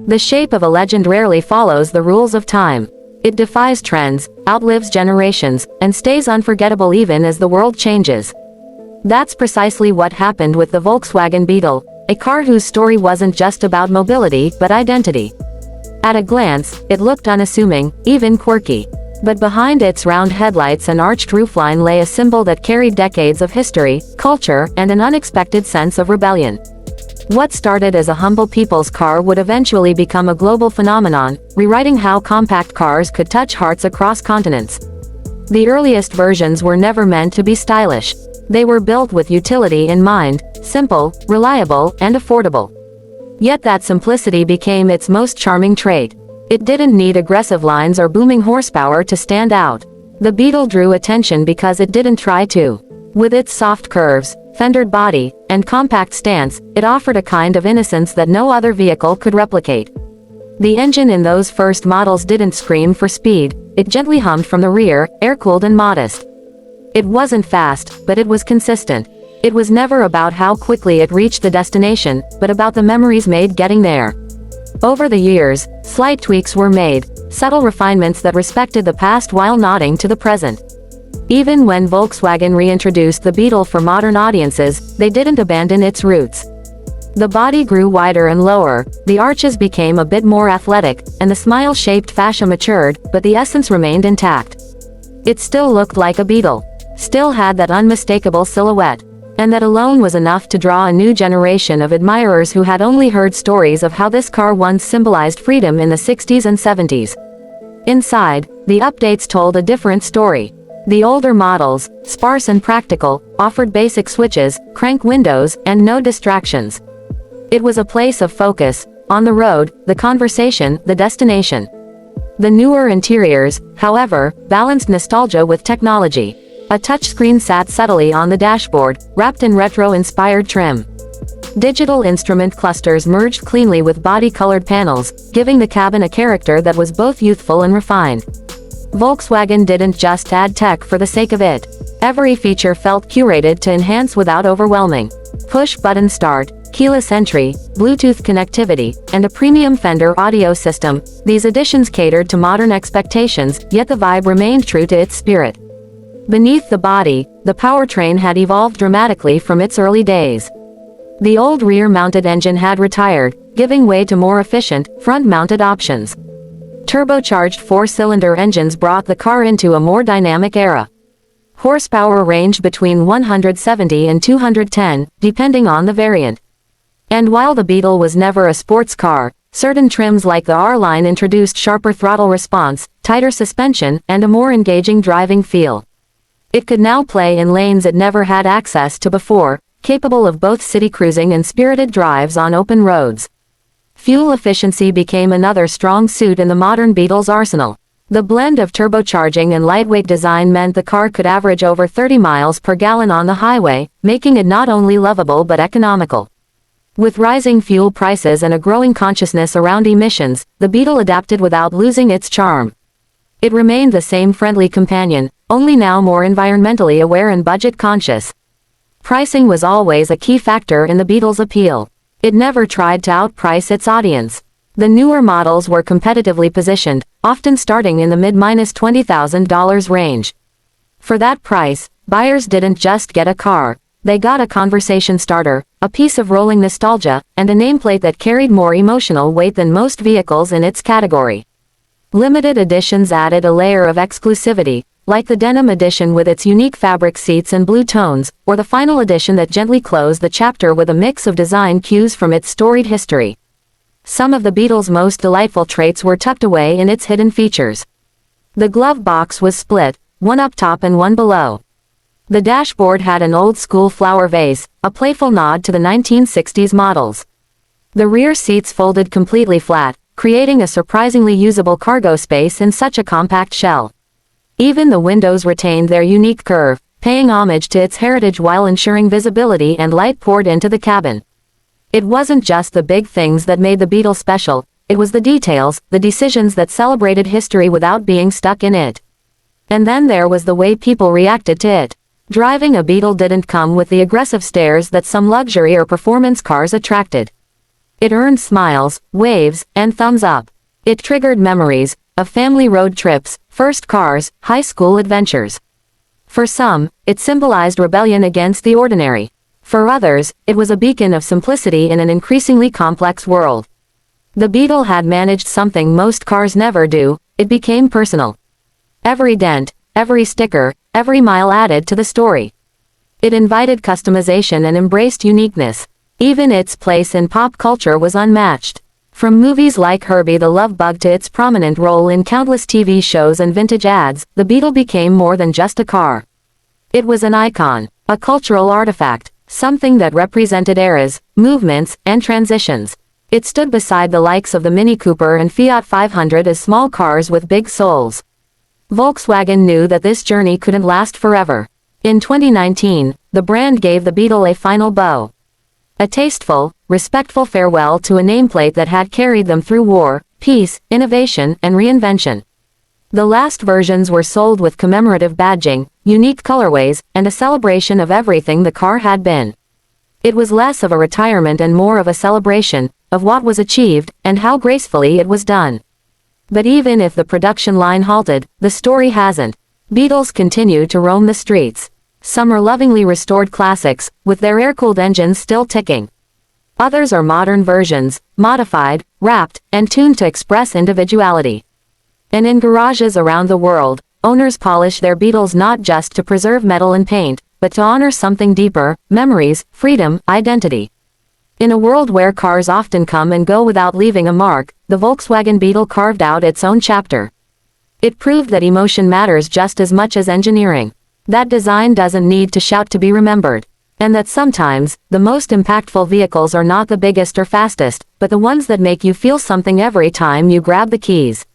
The shape of a legend rarely follows the rules of time. It defies trends, outlives generations, and stays unforgettable even as the world changes. That's precisely what happened with the Volkswagen Beetle, a car whose story wasn't just about mobility but identity. At a glance, it looked unassuming, even quirky. But behind its round headlights and arched roofline lay a symbol that carried decades of history, culture, and an unexpected sense of rebellion. What started as a humble people's car would eventually become a global phenomenon, rewriting how compact cars could touch hearts across continents. The earliest versions were never meant to be stylish. They were built with utility in mind, simple, reliable, and affordable. Yet that simplicity became its most charming trait. It didn't need aggressive lines or booming horsepower to stand out. The Beetle drew attention because it didn't try to. With its soft curves, fendered body, and compact stance, it offered a kind of innocence that no other vehicle could replicate. The engine in those first models didn't scream for speed, it gently hummed from the rear, air-cooled and modest. It wasn't fast, but it was consistent. It was never about how quickly it reached the destination, but about the memories made getting there. Over the years, slight tweaks were made, subtle refinements that respected the past while nodding to the present. Even when Volkswagen reintroduced the Beetle for modern audiences, they didn't abandon its roots. The body grew wider and lower, the arches became a bit more athletic, and the smile-shaped fascia matured, but the essence remained intact. It still looked like a Beetle, still had that unmistakable silhouette, and that alone was enough to draw a new generation of admirers who had only heard stories of how this car once symbolized freedom in the 60s and 70s. Inside, the updates told a different story. The older models, sparse and practical, offered basic switches, crank windows, and no distractions. It was a place of focus, on the road, the conversation, the destination. The newer interiors, however, balanced nostalgia with technology. A touchscreen sat subtly on the dashboard, wrapped in retro-inspired trim. Digital instrument clusters merged cleanly with body-colored panels, giving the cabin a character that was both youthful and refined. Volkswagen didn't just add tech for the sake of it. Every feature felt curated to enhance without overwhelming. Push-button start, keyless entry, Bluetooth connectivity, and a premium Fender audio system, these additions catered to modern expectations, yet the vibe remained true to its spirit. Beneath the body, the powertrain had evolved dramatically from its early days. The old rear-mounted engine had retired, giving way to more efficient, front-mounted options. Turbocharged four-cylinder engines brought the car into a more dynamic era. Horsepower ranged between 170 and 210, depending on the variant. And while the Beetle was never a sports car, certain trims like the R-Line introduced sharper throttle response, tighter suspension, and a more engaging driving feel. It could now play in lanes it never had access to before, capable of both city cruising and spirited drives on open roads. Fuel efficiency became another strong suit in the modern Beetle's arsenal. The blend of turbocharging and lightweight design meant the car could average over 30 miles per gallon on the highway, making it not only lovable but economical. With rising fuel prices and a growing consciousness around emissions, the Beetle adapted without losing its charm. It remained the same friendly companion, only now more environmentally aware and budget-conscious. Pricing was always a key factor in the Beetle's appeal. It never tried to outprice its audience. The newer models were competitively positioned, often starting in the mid-$20,000 range. For that price, buyers didn't just get a car, they got a conversation starter, a piece of rolling nostalgia, and a nameplate that carried more emotional weight than most vehicles in its category. Limited editions added a layer of exclusivity, like the denim edition with its unique fabric seats and blue tones, or the final edition that gently closed the chapter with a mix of design cues from its storied history. Some of the Beetle's most delightful traits were tucked away in its hidden features. The glove box was split, one up top and one below. The dashboard had an old-school flower vase, a playful nod to the 1960s models. The rear seats folded completely flat, creating a surprisingly usable cargo space in such a compact shell. Even the windows retained their unique curve, paying homage to its heritage while ensuring visibility and light poured into the cabin. It wasn't just the big things that made the Beetle special, it was the details, the decisions that celebrated history without being stuck in it. And then there was the way people reacted to it. Driving a Beetle didn't come with the aggressive stares that some luxury or performance cars attracted. It earned smiles, waves, and thumbs up. It triggered memories of family road trips, first cars, high school adventures. For some, it symbolized rebellion against the ordinary. For others, it was a beacon of simplicity in an increasingly complex world. The Beetle had managed something most cars never do: it became personal. Every dent, every sticker, every mile added to the story. It invited customization and embraced uniqueness. Even its place in pop culture was unmatched. From movies like Herbie the Love Bug to its prominent role in countless TV shows and vintage ads, the Beetle became more than just a car. It was an icon, a cultural artifact, something that represented eras, movements, and transitions. It stood beside the likes of the Mini Cooper and Fiat 500 as small cars with big souls. Volkswagen knew that this journey couldn't last forever. In 2019, the brand gave the Beetle a final bow. A tasteful, respectful farewell to a nameplate that had carried them through war, peace, innovation, and reinvention. The last versions were sold with commemorative badging, unique colorways, and a celebration of everything the car had been. It was less of a retirement and more of a celebration of what was achieved and how gracefully it was done. But even if the production line halted, the story hasn't. Beetles continue to roam the streets. Some are lovingly restored classics, with their air-cooled engines still ticking. Others are modern versions, modified, wrapped, and tuned to express individuality. And in garages around the world, owners polish their Beetles not just to preserve metal and paint, but to honor something deeper: memories, freedom, identity. In a world where cars often come and go without leaving a mark, the Volkswagen Beetle carved out its own chapter. It proved that emotion matters just as much as engineering. That design doesn't need to shout to be remembered. And that sometimes, the most impactful vehicles are not the biggest or fastest, but the ones that make you feel something every time you grab the keys.